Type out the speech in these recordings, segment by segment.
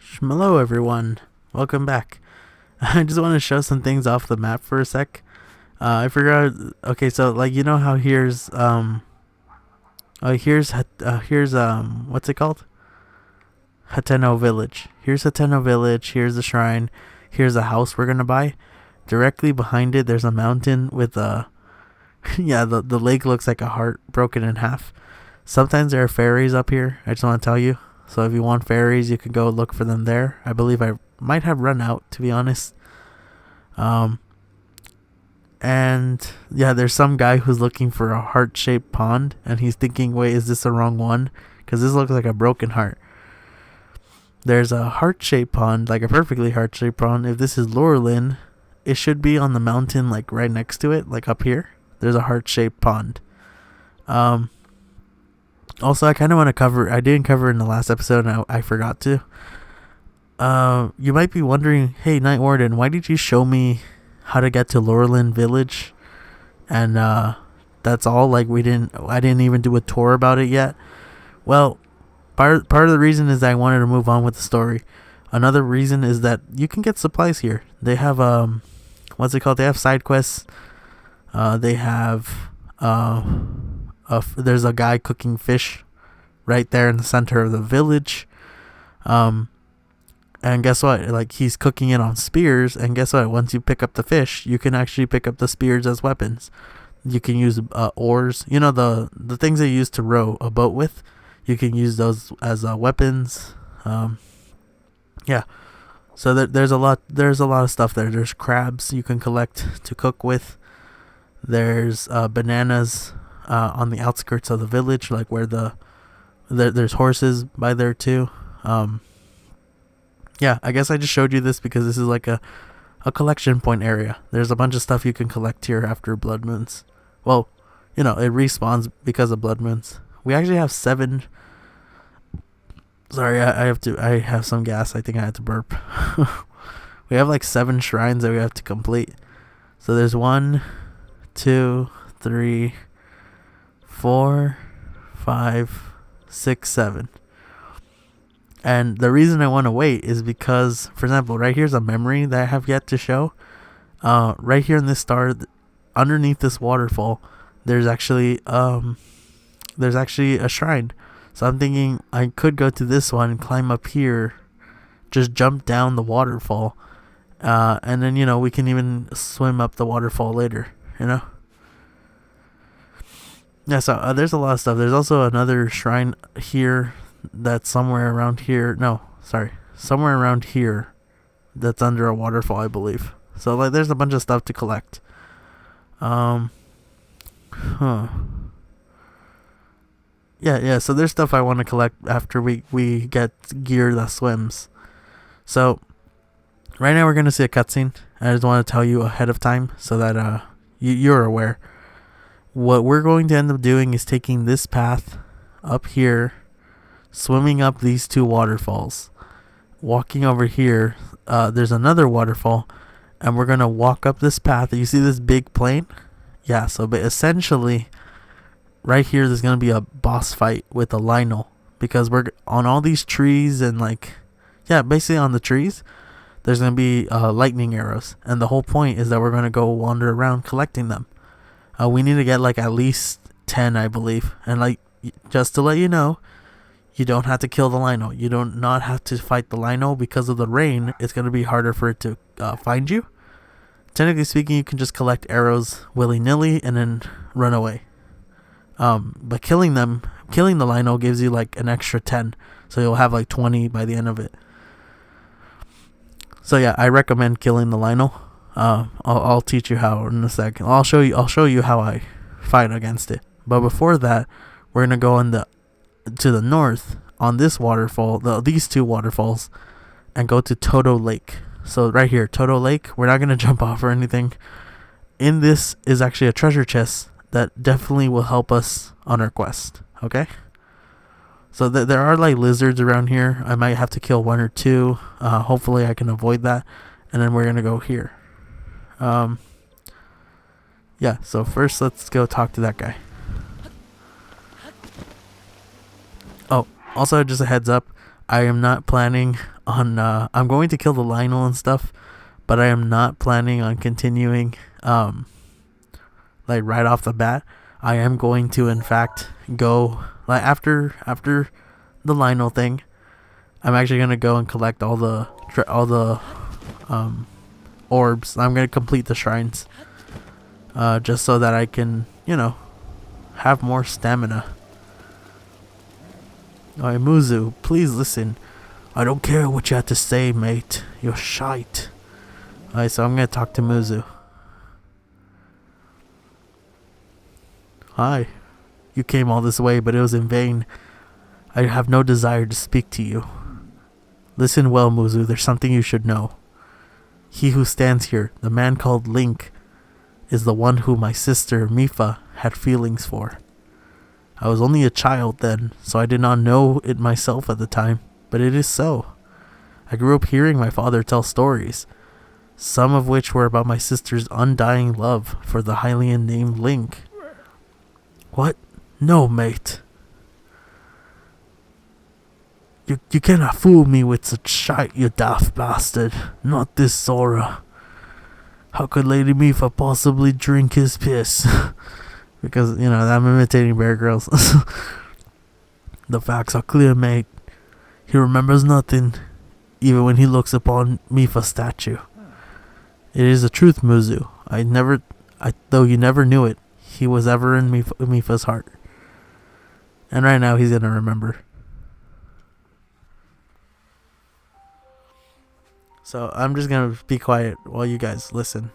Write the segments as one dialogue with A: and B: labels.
A: Hello everyone, welcome back. I just want to show some things off the map for a sec. I forgot. Okay, so like you know how here's what's it called? Hateno Village. Here's Hateno Village. Here's the shrine. Here's a house we're gonna buy. Directly behind it, there's a mountain with a yeah. The lake looks like a heart broken in half. Sometimes there are fairies up here. I just want to tell you. So if you want fairies, you can go look for them there. I believe I might have run out, to be honest. And yeah, there's some guy who's looking for a heart-shaped pond, and he's thinking, wait, is this the wrong one? Because this looks like a broken heart. There's a heart-shaped pond, like a perfectly heart-shaped pond. If this is Lynel, it should be on the mountain, like right next to it, like up here. There's a heart-shaped pond. Also, I kind of want to cover. I didn't cover in the last episode, and I forgot to. You might be wondering, hey, Night Warden, why did you show me how to get to Lynel Village? And that's all. Like I didn't even do a tour about it yet. Well, part of the reason is that I wanted to move on with the story. Another reason is that you can get supplies here. They have what's it called? They have side quests. They have there's a guy cooking fish right there in the center of the village. And guess what? Like, he's cooking it on spears, and guess what? Once you pick up the fish, you can actually pick up the spears as weapons. You can use oars. You know, the things they use to row a boat with. You can use those as weapons. Yeah. So there's a lot of stuff there. There's crabs you can collect to cook with. There's bananas on the outskirts of the village, like where there's horses by there too. Yeah, I guess I just showed you this because this is like a collection point area. There's a bunch of stuff you can collect here after blood moons. Well, you know, it respawns because of blood moons. We actually have 7. Sorry, I have some gas. I think I had to burp. We have like 7 shrines that we have to complete. So there's 1, 2, 3, 4, 5, 6, 7. And the reason I want to wait is because, for example, right here's a memory that I have yet to show. Right here in this star, underneath this waterfall, there's actually a shrine. So I'm thinking I could go to this one, climb up here, just jump down the waterfall, and then, you know, we can even swim up the waterfall later, you know? Yeah, so there's a lot of stuff. There's also another shrine here that's somewhere around here. No, sorry. Somewhere around here that's under a waterfall, I believe. So, like, there's a bunch of stuff to collect. Yeah, so there's stuff I want to collect after we get gear that swims. So, right now we're going to see a cutscene. I just want to tell you ahead of time so that you're aware. What we're going to end up doing is taking this path up here, swimming up these 2 waterfalls, walking over here. There's another waterfall, and we're going to walk up this path. You see this big plane? Yeah, so but essentially, right here, there's going to be a boss fight with a Lynel, because we're on all these trees and, like, yeah, basically on the trees, there's going to be lightning arrows. And the whole point is that we're going to go wander around collecting them. We need to get like at least 10, I believe. And like, just to let you know, you don't have to kill the Lynel. You don't not have to fight the Lynel because of the rain. It's going to be harder for it to find you. Technically speaking, you can just collect arrows willy-nilly and then run away. But killing the Lynel gives you like an extra 10. So you'll have like 20 by the end of it. So yeah, I recommend killing the Lynel. I'll teach you how in a second. I'll show you how I fight against it. But before that, we're gonna go to the north on this waterfall, these 2 waterfalls, and go to Toto Lake. So right here, Toto Lake. We're not gonna jump off or anything. In this is actually a treasure chest that definitely will help us on our quest. Okay. So there are like lizards around here. I might have to kill 1 or 2. Hopefully I can avoid that. And then we're gonna go here. Yeah, so first let's go talk to that guy. Oh, Also, just a heads up, I am not planning on. I'm going to kill the Lynel and stuff, but I am not planning on continuing. Like right off the bat, I am going to, in fact, go like after the Lynel thing. I'm actually gonna go and collect all the um orbs. I'm gonna complete the shrines, just so that I can, have more stamina. Alright, Muzu, please listen. I don't care what you have to say, mate. You're shite. Alright, so I'm gonna talk to Muzu. Hi. You came all this way, but it was in vain. I have no desire to speak to you. Listen well, Muzu, there's something you should know. He who stands here, the man called Link, is the one who my sister, Mifa, had feelings for. I was only a child then, so I did not know it myself at the time, but it is so. I grew up hearing my father tell stories, some of which were about my sister's undying love for the Hylian named Link. What? No, mate. You cannot fool me with such shite, you daft bastard. Not this Sora. How could Lady Mifa possibly drink his piss? Because, I'm imitating Bear Grylls. The facts are clear, mate. He remembers nothing, even when he looks upon Mifa's statue. It is the truth, Muzu. Though you never knew it, he was ever in Mifa's heart. And right now he's gonna remember. So I'm just gonna be quiet while you guys listen.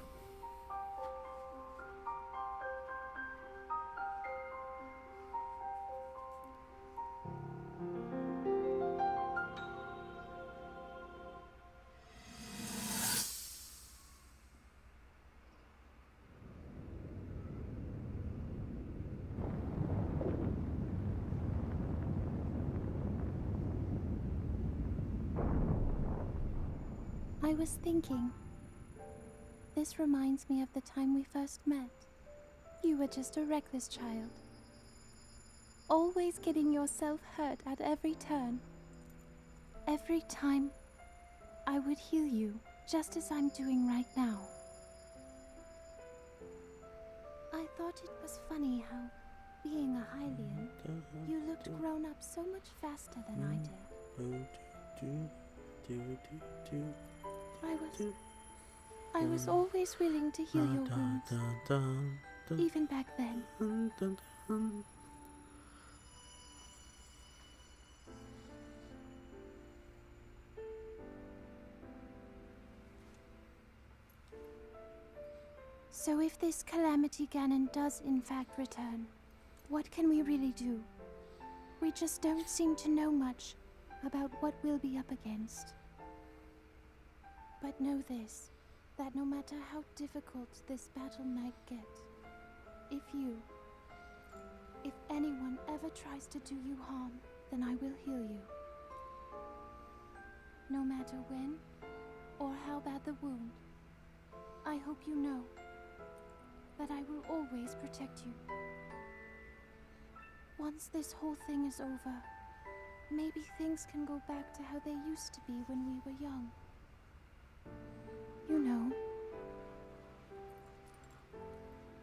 B: I was thinking, this reminds me of the time we first met. You were just a reckless child, always getting yourself hurt at every turn. Every time, I would heal you, just as I'm doing right now. I thought it was funny how, being a Hylian, you looked grown up so much faster than I did. I was always willing to heal your wounds, even back then. So if this Calamity Ganon does in fact return, what can we really do? We just don't seem to know much about what we'll be up against. But know this, that no matter how difficult this battle might get, if anyone ever tries to do you harm, then I will heal you. No matter when or how bad the wound, I hope you know that I will always protect you. Once this whole thing is over, maybe things can go back to how they used to be when we were young. You know,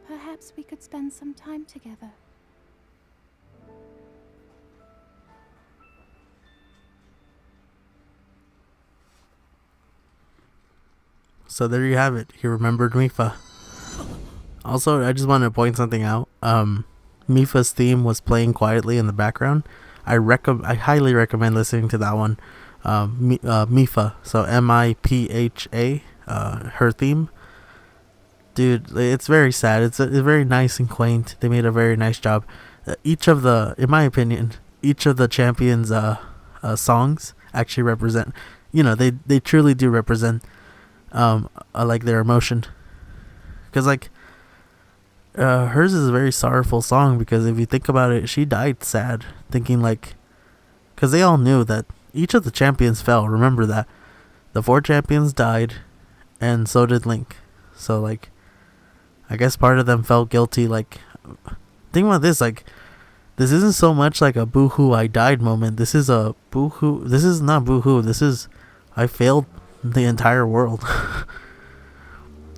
B: perhaps we could spend some time together.
A: So there you have it. He remembered Mifa. Also, I just wanted to point something out. Mifa's theme was playing quietly in the background. I highly recommend listening to that one. Mifa, so Mipha, her theme. Dude, it's very sad. It's very nice and quaint. They made a very nice job. In my opinion, each of the champions' songs actually represent. They truly do represent, like their emotion. Because hers is a very sorrowful song, because if you think about it, she died sad, thinking because they all knew that each of the champions fell. Remember that the 4 champions died, and so did Link. So I guess part of them felt guilty. Think about this, This isn't so much like a boo-hoo I died moment. This is a boo-hoo. This is not boo-hoo. This is I failed the entire world.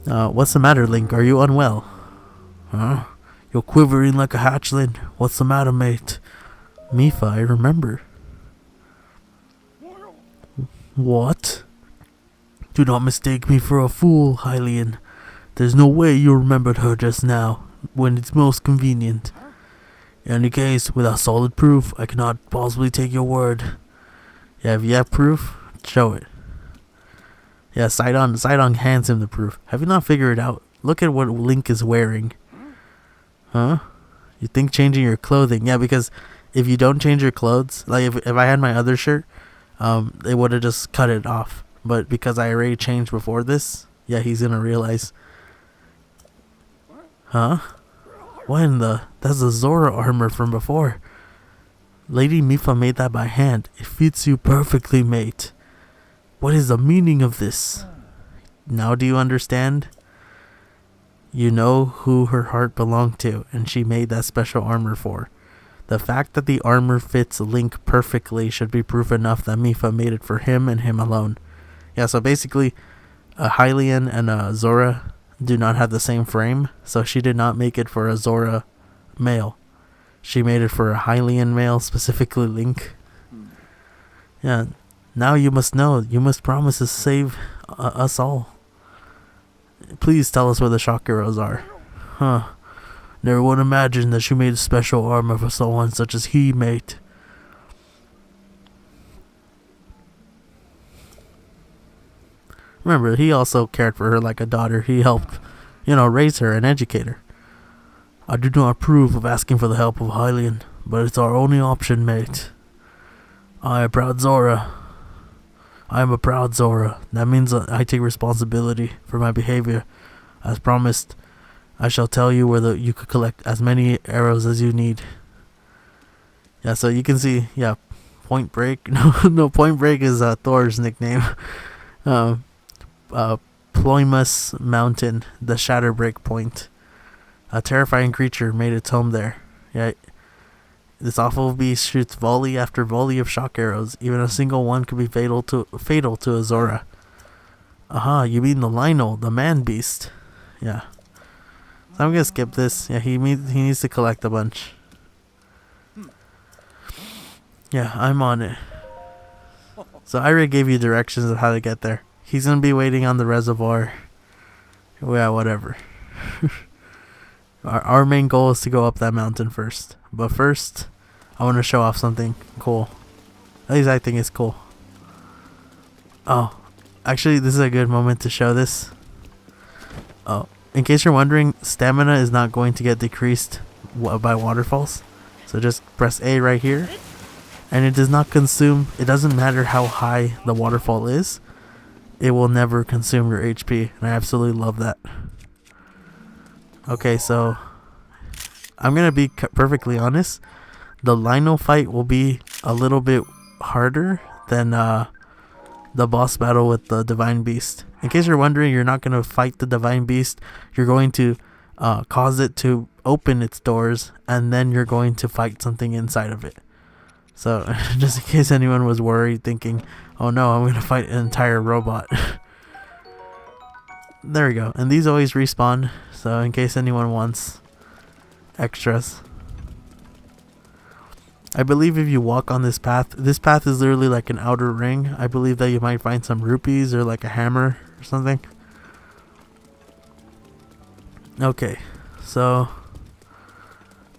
A: What's the matter, Link? Are you unwell? Huh? You're quivering like a hatchling. What's the matter, mate? Mipha, I remember. What? Do not mistake me for a fool, Hylian. There's no way you remembered her just now, when it's most convenient. In any case, without solid proof, I cannot possibly take your word. Yeah, if you have proof, show it. Yeah, Sidon hands him the proof. Have you not figured it out? Look at what Link is wearing. Huh? You think changing your clothing? Yeah, because if you don't change your clothes, like if I had my other shirt, they would have just cut it off. But because I already changed before this, yeah, he's gonna realize. Huh? What in the? That's the Zora armor from before. Lady Mipha made that by hand. It fits you perfectly, mate. What is the meaning of this? Now do you understand? You know who her heart belonged to, and she made that special armor for. The fact that the armor fits Link perfectly should be proof enough that Mipha made it for him and him alone. Yeah, so basically, a Hylian and a Zora do not have the same frame, so she did not make it for a Zora male. She made it for a Hylian male, specifically Link. Yeah, now you must know. You must promise to save us all. Please tell us where the shock arrows are. Huh. Never would imagine that she made a special armor for someone such as he, mate. Remember, he also cared for her like a daughter. He helped, raise her and educate her. I do not approve of asking for the help of Hylian, but it's our only option, mate. I am a proud Zora. That means I take responsibility for my behavior. As promised, I shall tell you where you could collect as many arrows as you need. Yeah, so you can see, yeah, Point Break. No, Point Break is Thor's nickname. Ploymus Mountain, the Shatterbreak Point. A terrifying creature made its home there. Yeah, this awful beast shoots volley after volley of shock arrows. Even a single one could be fatal to a Zora. Aha, you mean the Lynel, the man beast. Yeah. So I'm gonna skip this. Yeah, he needs to collect a bunch. Yeah, I'm on it. So I already gave you directions of how to get there. He's gonna be waiting on the reservoir. Yeah, whatever. Our main goal is to go up that mountain first. But first, I want to show off something cool. At least I think it's cool. Oh, actually, this is a good moment to show this. Oh, in case you're wondering, stamina is not going to get decreased by waterfalls. So just press A right here. And it does not consume, it doesn't matter how high the waterfall is. It will never consume your HP. And I absolutely love that. Okay, so I'm going to be perfectly honest. The Lynel fight will be a little bit harder than the boss battle with the Divine Beast. In case you're wondering, you're not going to fight the Divine Beast. You're going to cause it to open its doors, and then you're going to fight something inside of it. So, just in case anyone was worried, thinking, oh no, I'm going to fight an entire robot. There we go. And these always respawn, so in case anyone wants extras. I believe if you walk on this path is literally like an outer ring. I believe that you might find some rupees or like a hammer or something. Okay, so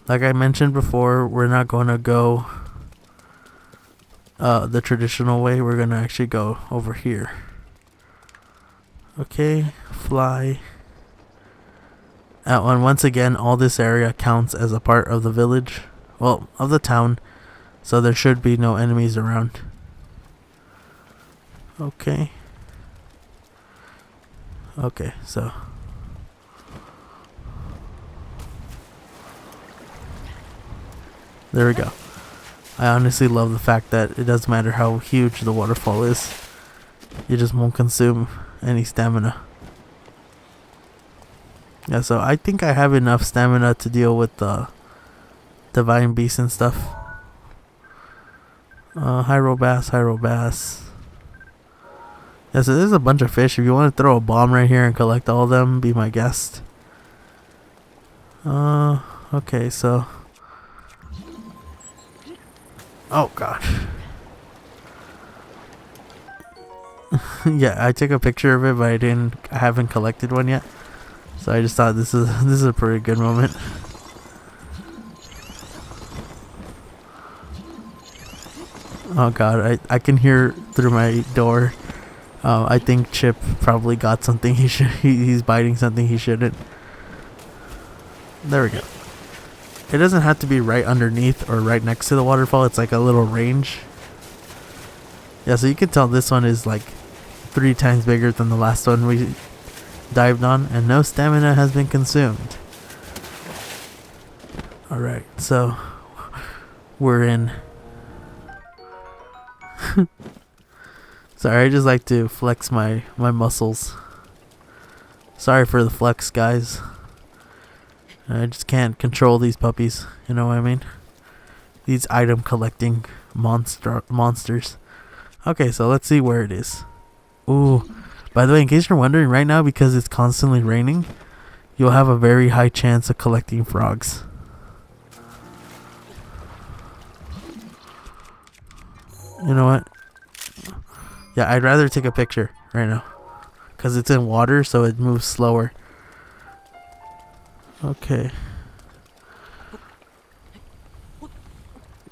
A: like I mentioned before, we're not going to go the traditional way. We're going to actually go over here. Okay, fly. And once again, all this area counts as a part of the village. Well, of the town. So there should be no enemies around. Okay. Okay, so. There we go. I honestly love the fact that it doesn't matter how huge the waterfall is. You just won't consume any stamina. Yeah, so I think I have enough stamina to deal with the divine beasts and stuff. Hyro bass, Hyro bass. Yeah, so there's a bunch of fish. If you want to throw a bomb right here and collect all of them, be my guest. Okay, so. Oh gosh. Yeah, I took a picture of it, but I haven't collected one yet. So I just thought this is a pretty good moment. Oh god, I can hear through my door. I think Chip probably got something he's biting something he shouldn't. There we go. It doesn't have to be right underneath or right next to the waterfall. It's like a little range. Yeah, so you can tell this one is like 3 times bigger than the last one we dived on, and no stamina has been consumed. Alright, so we're in. Sorry, I just like to flex my muscles. Sorry for the flex, guys. I just can't control these puppies, you know what I mean? These item collecting monsters. Okay, so let's see where it is. Ooh, by the way, in case you're wondering, right now, because it's constantly raining, you'll have a very high chance of collecting frogs. You know what? Yeah, I'd rather take a picture right now, because it's in water, so it moves slower. Okay.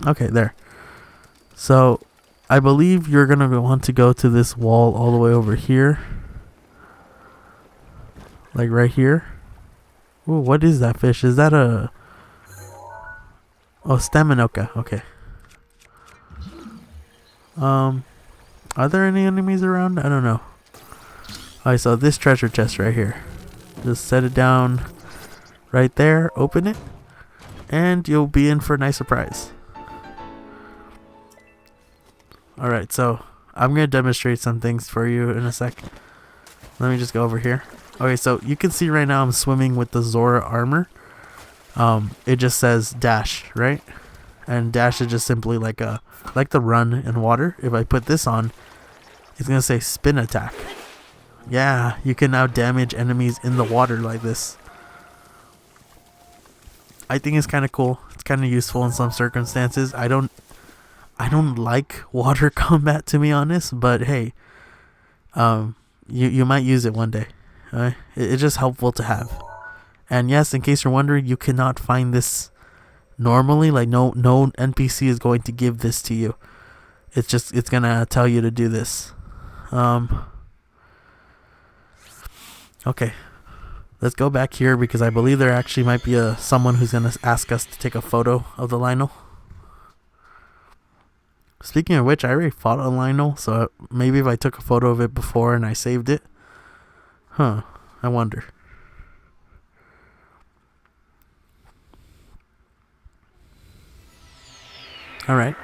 A: Okay, there. So, I believe you're going to want to go to this wall all the way over here. Like right here. Ooh, what is that fish? Is that a... Oh, Staminoka. Okay. Are there any enemies around? I don't know. Alright, so this treasure chest right here. Just set it down right there. Open it. And you'll be in for a nice surprise. Alright, so I'm going to demonstrate some things for you in a sec. Let me just go over here. Okay, so you can see right now I'm swimming with the Zora armor. It just says dash, right? And dash is just simply like the run in water. If I put this on, it's going to say spin attack. Yeah, you can now damage enemies in the water like this. I think it's kind of cool. It's kind of useful in some circumstances. I don't like water combat, to be honest, but hey, you might use it one day. It's just helpful to have. And yes, in case you're wondering, you cannot find this normally. Like no NPC is going to give this to you. It's gonna tell you to do this. Okay, let's go back here because I believe there actually might be someone who's gonna ask us to take a photo of the Lynel. Speaking of which, I already fought a Lynel, so maybe if I took a photo of it before and I saved it. Huh, I wonder. Alright.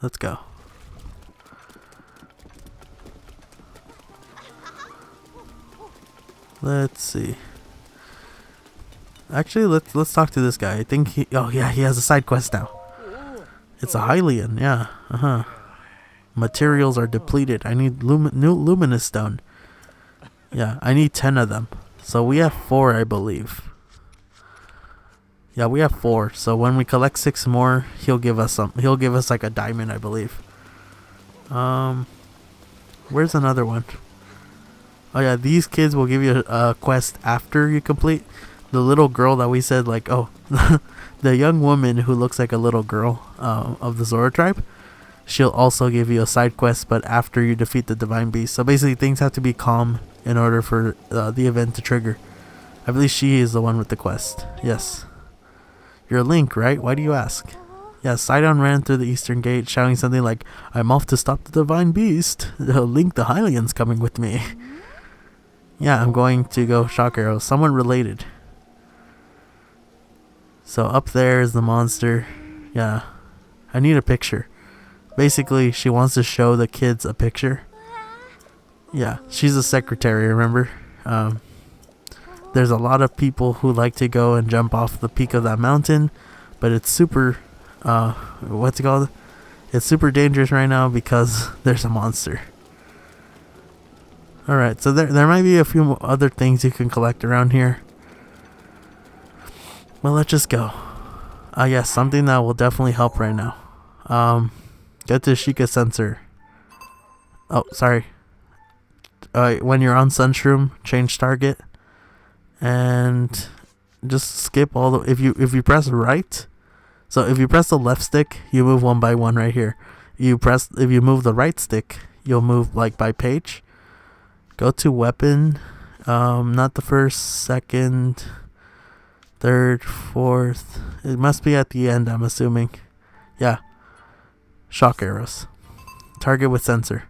A: Let's go. Let's see. Actually, let's talk to this guy. I think he has a side quest now. It's a Hylian, yeah. Materials are depleted. I need new luminous stone. Yeah, I need 10 of them. So we have 4, I believe. Yeah, we have 4. So when we collect 6 more, he'll give us some. He'll give us like a diamond, I believe. Where's another one? Oh yeah, these kids will give you a quest after you complete. The little girl that we said, like, oh, the young woman who looks like a little girl of the Zora tribe, she'll also give you a side quest, but after you defeat the divine beast. So basically things have to be calm in order for the event to trigger. I believe she is the one with the quest. Yes. You're Link, right? Why do you ask? Yeah, Sidon ran through the eastern gate shouting something like, I'm off to stop the divine beast. Link the Hylian's coming with me. Yeah, I'm going to go shock arrow. Someone related. So up there is the monster. Yeah. I need a picture. Basically, she wants to show the kids a picture. Yeah, she's a secretary, remember? there's a lot of people who like to go and jump off the peak of that mountain, but it's super, what's it called? It's super dangerous right now because there's a monster. Alright, so there might be a few other things you can collect around here. Well, let's just go. Yes, something that will definitely help right now. Get the Sheikah sensor. Oh, sorry. When you're on Sunshroom, change target. And just skip all the... If you press right... So if you press the left stick, you move one by one right here. If you move the right stick, you'll move like by page. Go to weapon. Not the first, second, third, fourth. It must be at the end, I'm assuming. Yeah. Shock arrows. Target with sensor.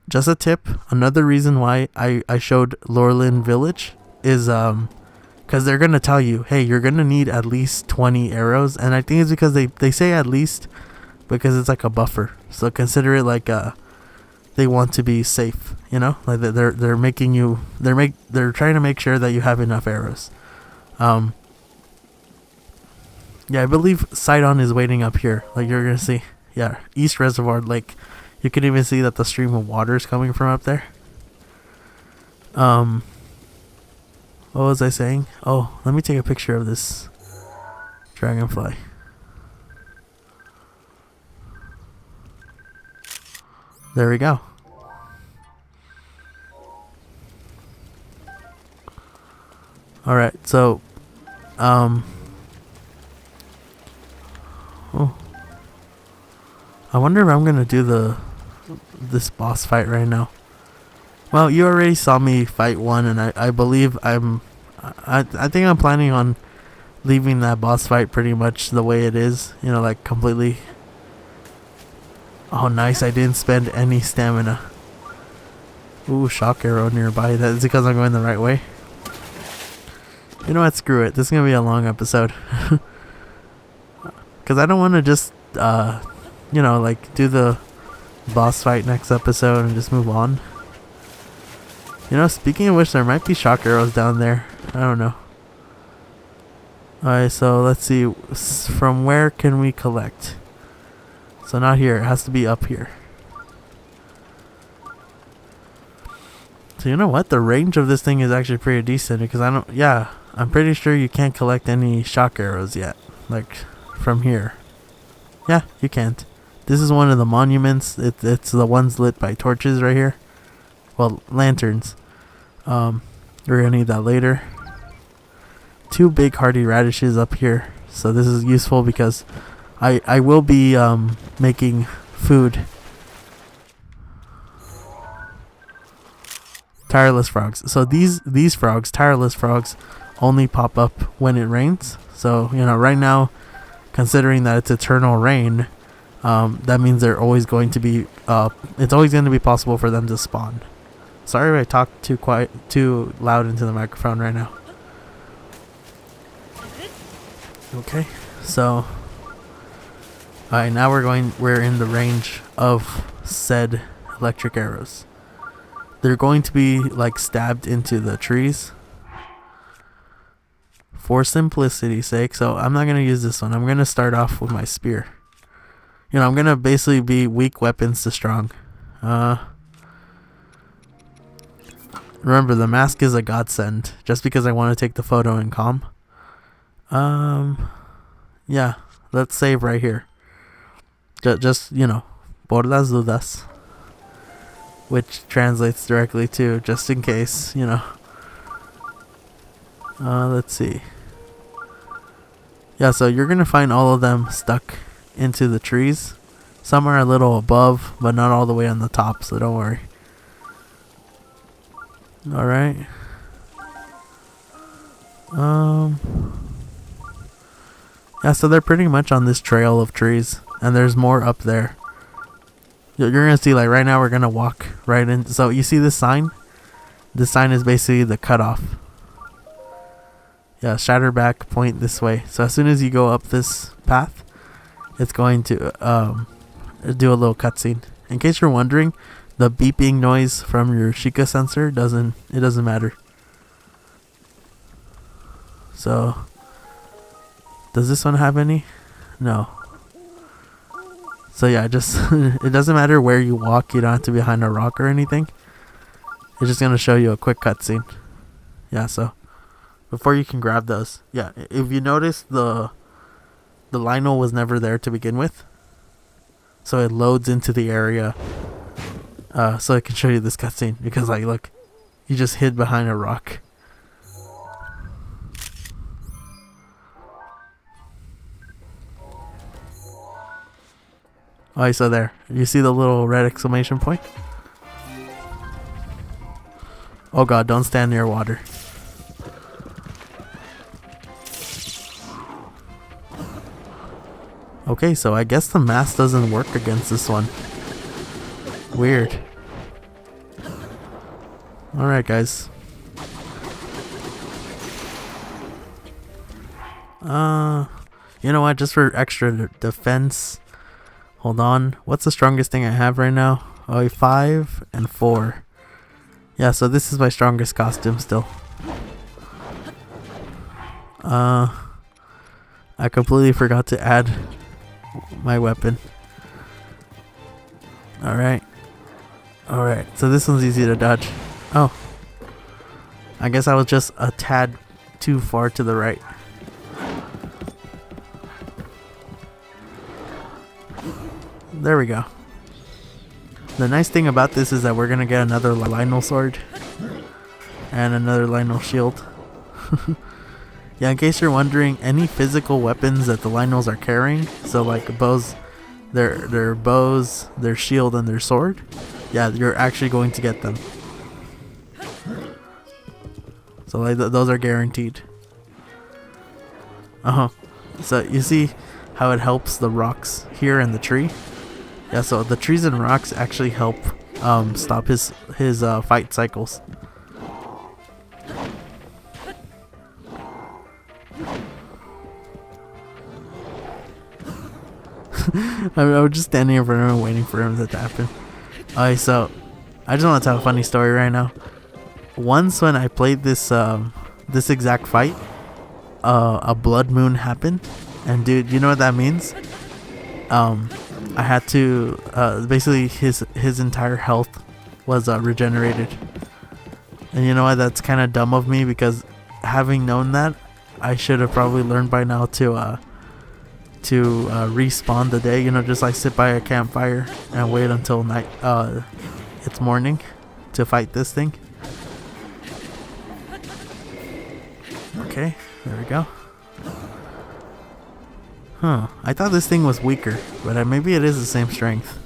A: Just a tip, another reason why I showed Lorelin Village is because they're going to tell you, hey, you're going to need at least 20 arrows. And I think it's because they say at least because it's like a buffer. So consider it like they want to be safe, you know? Like they're making you, they're trying to make sure that you have enough arrows. Yeah, I believe Sidon is waiting up here. Like you're going to see, yeah, East Reservoir Lake. You can even see that the stream of water is coming from up there. What was I saying? Oh, let me take a picture of this dragonfly. There we go. Alright, so oh, I wonder if I'm gonna do this boss fight right now. Well, you already saw me fight one, and I believe I think I'm planning on leaving that boss fight pretty much the way it is, you know, like completely. Oh, nice, I didn't spend any stamina. Ooh, shock arrow nearby. That is because I'm going the right way. You know what, screw it, this is gonna be a long episode. Because I don't want to just you know, like do the boss fight next episode and just move on. You know, speaking of which, there might be shock arrows down there. I don't know. Alright, so let's see. From where can we collect? So not here. It has to be up here. So you know what? The range of this thing is actually pretty decent because I don't... Yeah, I'm pretty sure you can't collect any shock arrows yet. Like, from here. Yeah, you can't. This is one of the monuments. It's the ones lit by torches right here. Well, lanterns. We're gonna need that later. 2 big hardy radishes up here. So this is useful because I will be making food. Tireless frogs. So these frogs, tireless frogs, only pop up when it rains. So, you know, right now, considering that it's eternal rain, that means they're always going to be it's always going to be possible for them to spawn. Sorry if I talk too loud into the microphone right now. Okay, so alright, now we're in the range of said electric arrows. They're going to be like stabbed into the trees for simplicity's sake, so I'm not gonna use this one. I'm gonna start off with my spear. You know, I'm gonna basically be weak weapons to strong. Remember, the mask is a godsend. Just because I want to take the photo in calm. Yeah, let's save right here. Just, you know, por las dudas. Which translates directly to just in case, you know. Let's see. Yeah, so you're gonna find all of them stuck into the trees. Some are a little above, but not all the way on the top, so don't worry. Alright. Yeah, so they're pretty much on this trail of trees, and there's more up there. You're gonna see, like, right now we're gonna walk right in. So you see this sign? This sign is basically the cutoff. Yeah, Shatterback point this way. So as soon as you go up this path, it's going to do a little cutscene. In case you're wondering, the beeping noise from your Sheikah sensor doesn't matter. So, does this one have any? No. So yeah, just it doesn't matter where you walk. You don't have to be behind a rock or anything. It's just gonna show you a quick cutscene. Yeah. So before you can grab those, yeah. If you notice, the Lynel was never there to begin with, so it loads into the area. So I can show you this cutscene because, like, look, you just hid behind a rock. Oh, so there. You see the little red exclamation point? Oh god, don't stand near water. Okay, so I guess the mask doesn't work against this one. Weird. Alright, guys. You know what? Just for extra defense. Hold on. What's the strongest thing I have right now? Oh, 5 and 4. Yeah, so this is my strongest costume still. I completely forgot to add my weapon. Alright. Alright, so this one's easy to dodge. Oh. I guess I was just a tad too far to the right. There we go. The nice thing about this is that we're gonna get another Lynel sword and another Lynel shield. Yeah, in case you're wondering, any physical weapons that the Lynels are carrying, so like bows, their bows, their shield, and their sword, yeah, you're actually going to get them. So like those are guaranteed. So you see how it helps the rocks here and the tree? Yeah, so the trees and rocks actually help stop his fight cycles. I was just standing in front of him waiting for him to happen. Alright, so I just want to tell a funny story right now. Once when I played this this exact fight, a blood moon happened, and dude, you know what that means? I had to basically his entire health was resgenerated, and you know what? That's kind of dumb of me, because having known that, I should have probably learned by now to respawn the day. You know, just like sit by a campfire and wait until night. It's morning to fight this thing. Okay, there we go. Huh, I thought this thing was weaker, but maybe it is the same strength.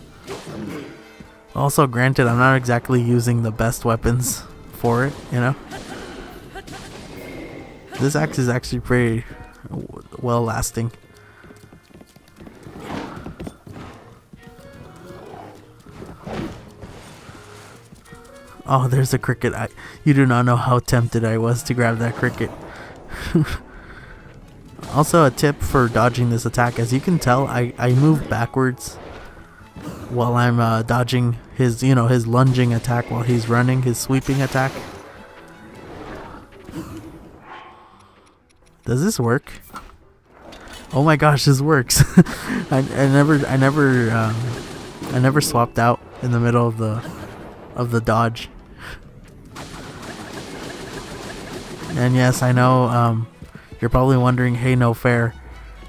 A: Also, granted, I'm not exactly using the best weapons for it, you know? This axe is actually pretty well lasting. Oh, there's a cricket. You do not know how tempted I was to grab that cricket. Also, a tip for dodging this attack, as you can tell, I move backwards while I'm dodging his, you know, his lunging attack while he's running, his sweeping attack. Does this work? Oh my gosh, this works. I never swapped out in the middle of the dodge. And yes, I know you're probably wondering, hey, no fair,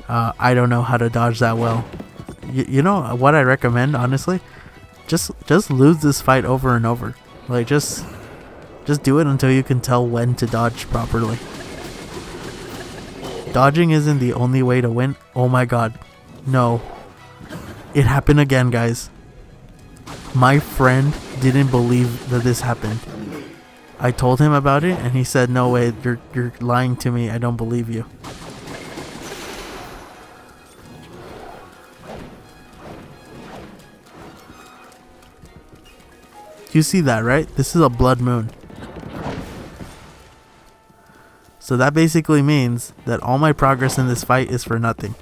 A: I don't know how to dodge that well. You know what I recommend, honestly? Just lose this fight over and over. Like, just do it until you can tell when to dodge properly. Dodging isn't the only way to win. Oh my god. No. It happened again, guys. My friend didn't believe that this happened. I told him about it, and he said, no way, you're lying to me, I don't believe you. You see that, right? This is a blood moon. So that basically means that all my progress in this fight is for nothing.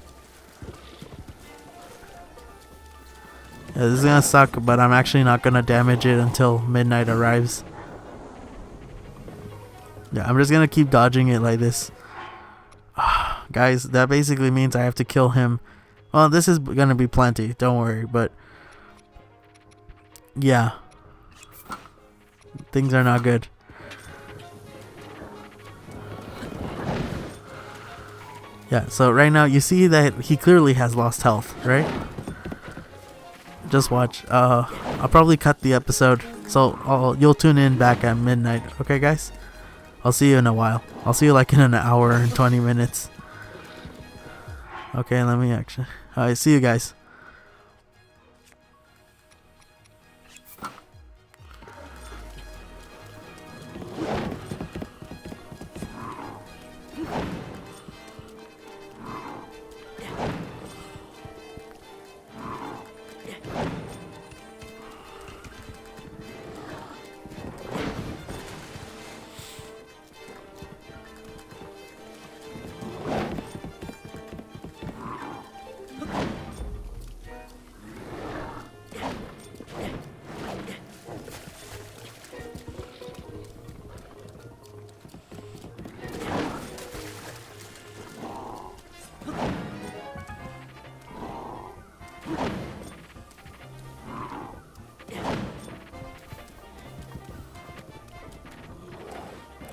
A: Yeah, this is gonna suck, but I'm actually not gonna damage it until midnight arrives. Yeah, I'm just gonna keep dodging it like this guys, that basically means I have to kill him. Well, this is gonna be plenty, don't worry, but yeah, things are not good. Yeah, so right now you see that he clearly has lost health, right? Just watch. I'll probably cut the episode, so you'll tune in back at midnight. Okay, guys? I'll see you in a while. I'll see you like in an hour and 20 minutes. Okay, let me actually. Alright, see you guys.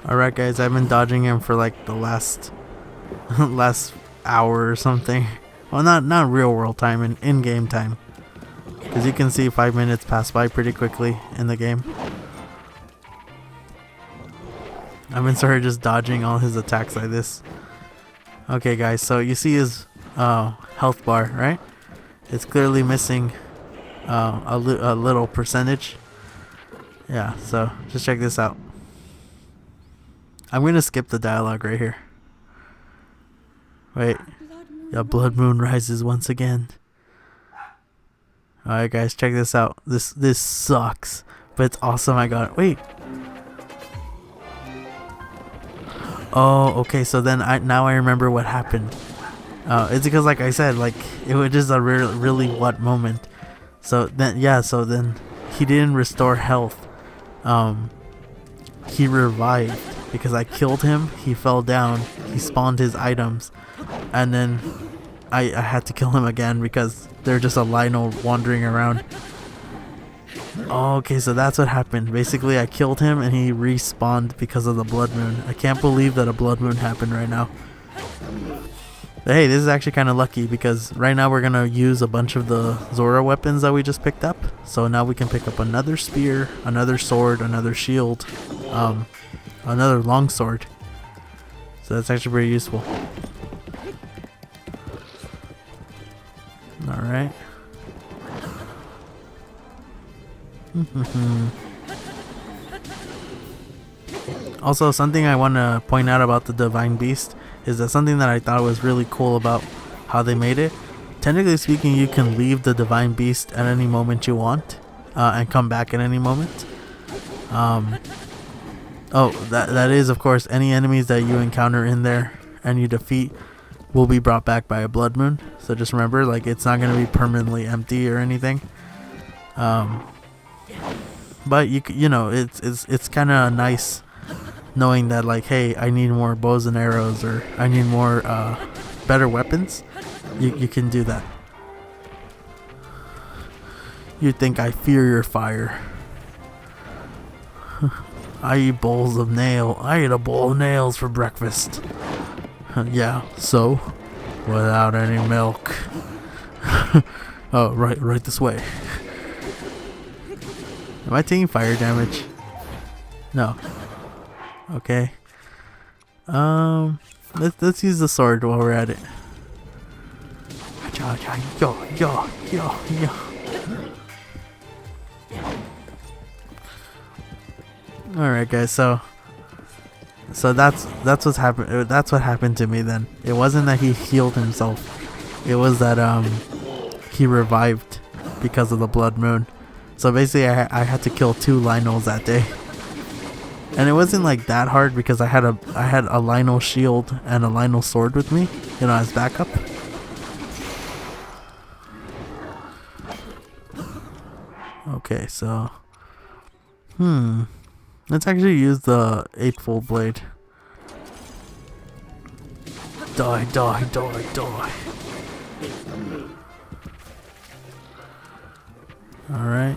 A: Alright guys, I've been dodging him for like the last hour or something. Well, not real world time, in game time. Because you can see 5 minutes pass by pretty quickly in the game. I've been sort of just dodging all his attacks like this. Okay guys, so you see his health bar, right? It's clearly missing a little percentage. Yeah, so just check this out. I'm gonna skip the dialogue right here. Wait. Yeah, blood moon rises once again. Alright guys, check this out. This sucks, but it's awesome. I got it. Wait. Oh, okay, so then now I remember what happened. It's because, like I said, like it was just a really what moment. So then he didn't restore health. He revived because I killed him. He fell down. He spawned his items, and then I had to kill him again because there's just a Lynel wandering around. Oh, okay, so that's what happened. Basically, I killed him and he respawned because of the blood moon. I can't believe that a blood moon happened right now. But hey, this is actually kind of lucky because right now we're gonna use a bunch of the Zora weapons that we just picked up. So now we can pick up another spear, another sword, another shield, another longsword. So that's actually pretty useful. Alright. Also, something I want to point out about the Divine Beast is that something that I thought was really cool about how they made it. Technically speaking, you can leave the Divine Beast at any moment you want and come back at any moment. Oh, that is, of course, any enemies that you encounter in there and you defeat will be brought back by a blood moon. So just remember, like, it's not going to be permanently empty or anything. But you know, it's kind of nice knowing that, like, hey, I need more bows and arrows, or I need more better weapons. You can do that. You think I fear your fire? I eat bowls of nail. I ate a bowl of nails for breakfast. Yeah, so without any milk. Oh, right this way. Am I taking fire damage? No. Okay. Let's use the sword while we're at it. Yo. Alright guys, so that's what's happened. That's what happened to me then. It wasn't that he healed himself. It was that he revived because of the blood moon. So basically I had to kill 2 Lynels that day. And it wasn't like that hard because I had a Lynel shield and a Lynel sword with me, you know, as backup. Okay, so let's actually use the 8-fold blade. Die, die, die, die. Alright.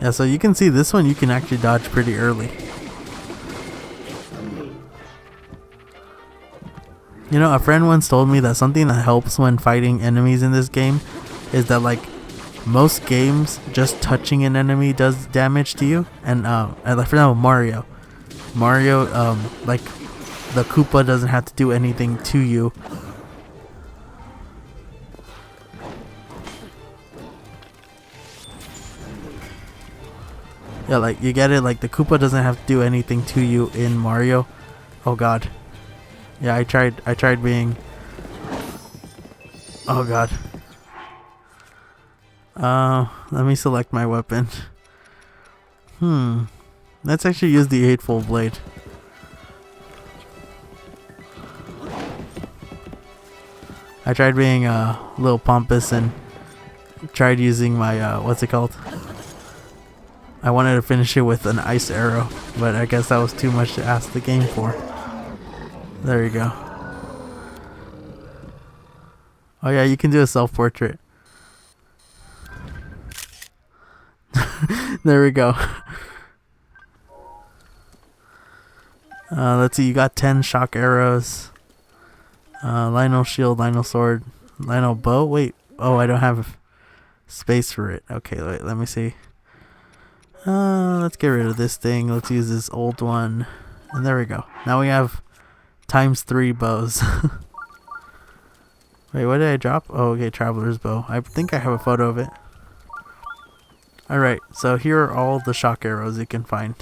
A: Yeah, so you can see this one you can actually dodge pretty early. You know, a friend once told me that something that helps when fighting enemies in this game is that, like, most games, just touching an enemy does damage to you. And like for example, Mario, like, the Koopa doesn't have to do anything to you. Yeah, like, you get it, like, the Koopa doesn't have to do anything to you in Mario. Oh god. Yeah, I tried being... Oh god. Let me select my weapon. Let's actually use the Eightfold Blade. I tried being a little pompous and tried using my, what's it called? I wanted to finish it with an ice arrow, but I guess that was too much to ask the game for. There you go. Oh yeah, you can do a self-portrait. There we go. Let's see, you got 10 shock arrows. Lynel shield, Lynel sword, Lynel bow. Wait, oh, I don't have space for it. Okay, wait, let me see. Let's get rid of this thing. Let's use this old one. And there we go. Now we have ×3 bows. Wait, what did I drop? Oh, okay, Traveler's Bow. I think I have a photo of it. Alright, so here are all the shock arrows you can find.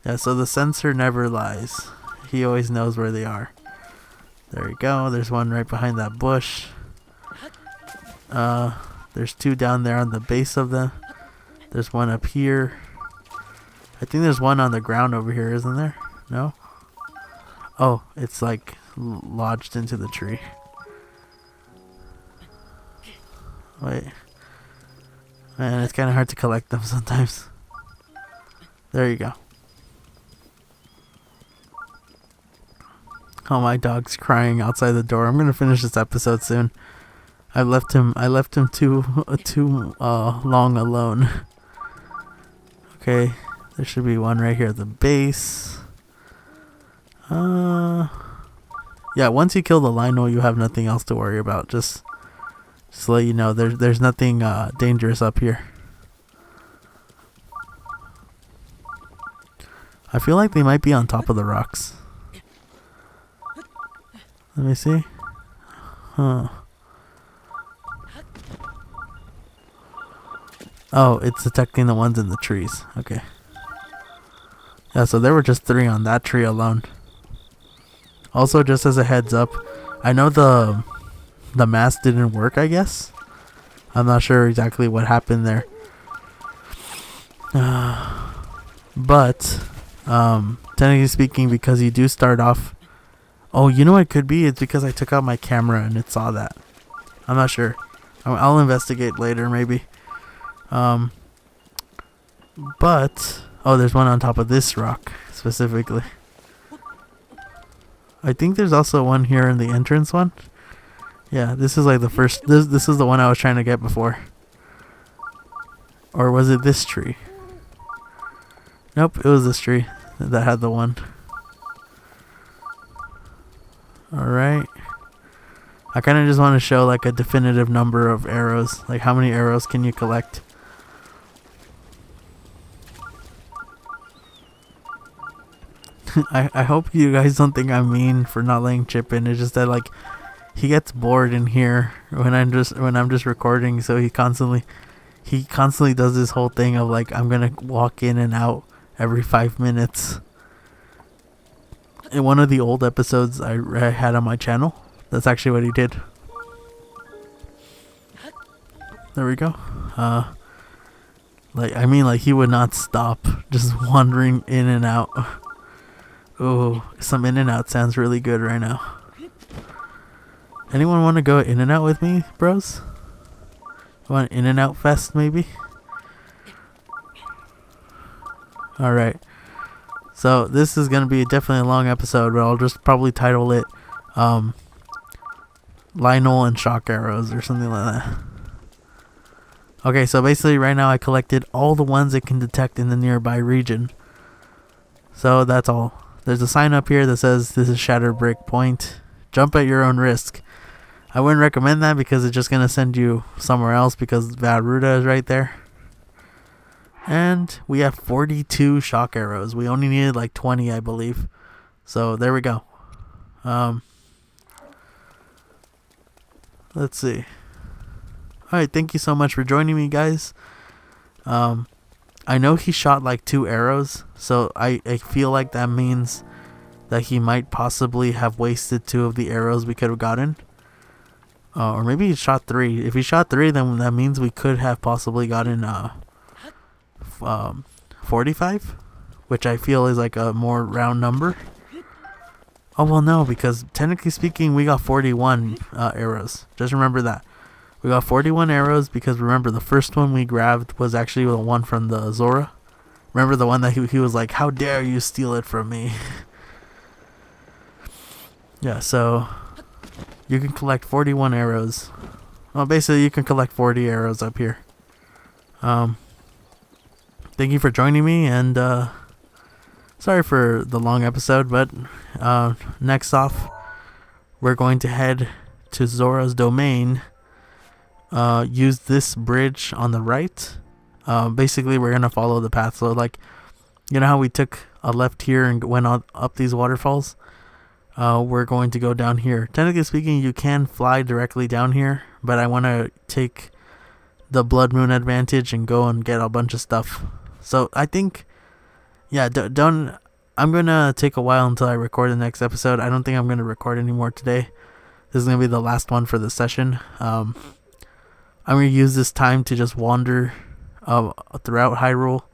A: Yeah, so the sensor never lies. He always knows where they are. There you go. There's one right behind that bush. There's 2 down there on the base of them. There's one up here. I think there's one on the ground over here, isn't there? No? Oh, it's like lodged into the tree. Wait. Man, it's kind of hard to collect them sometimes. There you go. Oh, my dog's crying outside the door. I'm gonna finish this episode soon. I left him too long alone. Okay, there should be one right here at the base. Yeah, once you kill the Lynel, you have nothing else to worry about. Just to let you know, there's nothing dangerous up here. I feel like they might be on top of the rocks. Let me see. Huh. Oh, it's detecting the ones in the trees. Okay. Yeah, so there were just 3 on that tree alone. Also, just as a heads up, I know the mask didn't work, I guess. I'm not sure exactly what happened there. But, technically speaking, because you do start off... Oh, you know what it could be? It's because I took out my camera and it saw that. I'm not sure. I'll investigate later, maybe. But... Oh, there's one on top of this rock, specifically. I think there's also one here in the entrance one. Yeah, this is like the first... This is the one I was trying to get before. Or was it this tree? Nope, it was this tree that had the one. Alright. I kind of just want to show like a definitive number of arrows. Like how many arrows can you collect? I hope you guys don't think I'm mean for not letting Chip in. It's just that like he gets bored in here when I'm just recording, so he constantly does this whole thing of like I'm gonna walk in and out every 5 minutes. In one of the old episodes I had on my channel, that's actually what he did. There we go. Like he would not stop, just wandering in and out. Oh, some in and out sounds really good right now. Anyone want to go in and out with me, bros? Want in and out fest maybe? Alright. So this is gonna be definitely a long episode, but I'll just probably title it Lynel and shock arrows or something like that. Okay, so basically right now I collected all the ones it can detect in the nearby region. So that's all. There's a sign up here that says this is Shattered Brick Point. Jump at your own risk. I wouldn't recommend that because it's just going to send you somewhere else because Varuda is right there. And we have 42 shock arrows. We only needed like 20, I believe. So there we go. Let's see. Alright, thank you so much for joining me, guys. I know he shot like 2 arrows, so I feel like that means that he might possibly have wasted 2 of the arrows we could have gotten. Or maybe he shot 3. If he shot 3, then that means we could have possibly gotten 45, which I feel is like a more round number. Oh well, no, because technically speaking we got 41 arrows. Just remember that. We got 41 arrows because remember the first one we grabbed was actually the one from the Zora. Remember the one that he was like, how dare you steal it from me. Yeah, so you can collect 41 arrows. Well, basically you can collect 40 arrows up here. Thank you for joining me, and sorry for the long episode, but next off we're going to head to Zora's domain. Use this bridge on the right. Basically we're gonna follow the path. So like, you know how we took a left here and went up these waterfalls? We're going to go down here. Technically speaking, you can fly directly down here, but I want to take the Blood Moon advantage and go and get a bunch of stuff. So I think, yeah, don't. I'm gonna take a while until I record the next episode. I don't think I'm gonna record anymore today. This is gonna be the last one for the session. I'm going to use this time to just wander throughout Hyrule.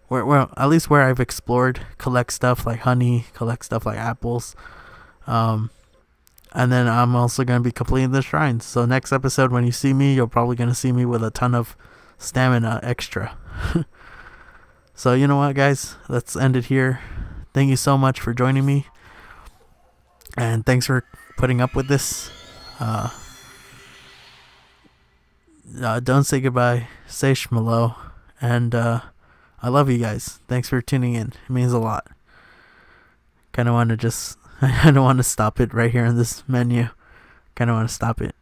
A: Well, at least where I've explored. Collect stuff like honey. Collect stuff like apples. And then I'm also going to be completing the shrines. So next episode when you see me, you're probably going to see me with a ton of stamina extra. So you know what, guys? Let's end it here. Thank you so much for joining me. And thanks for putting up with this. Don't say goodbye. Say shmalo. And I love you guys. Thanks for tuning in. It means a lot. Kind of want to just... I don't want to stop it right here in this menu. Kind of want to stop it.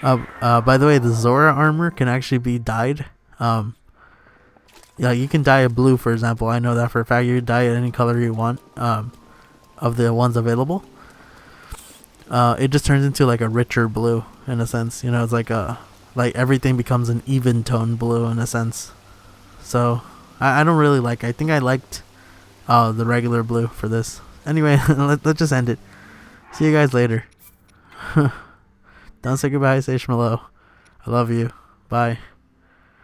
A: By the way, the Zora armor can actually be dyed. Yeah, you can dye it blue, for example. I know that for a fact. You can dye it any color you want. Of the ones available. It just turns into like a richer blue in a sense. You know, it's like everything becomes an even tone blue in a sense. So I don't really like. I think I liked the regular blue for this. Anyway, let's just end it. See you guys later. Don't say goodbye. Say shmalo. I love you. Bye.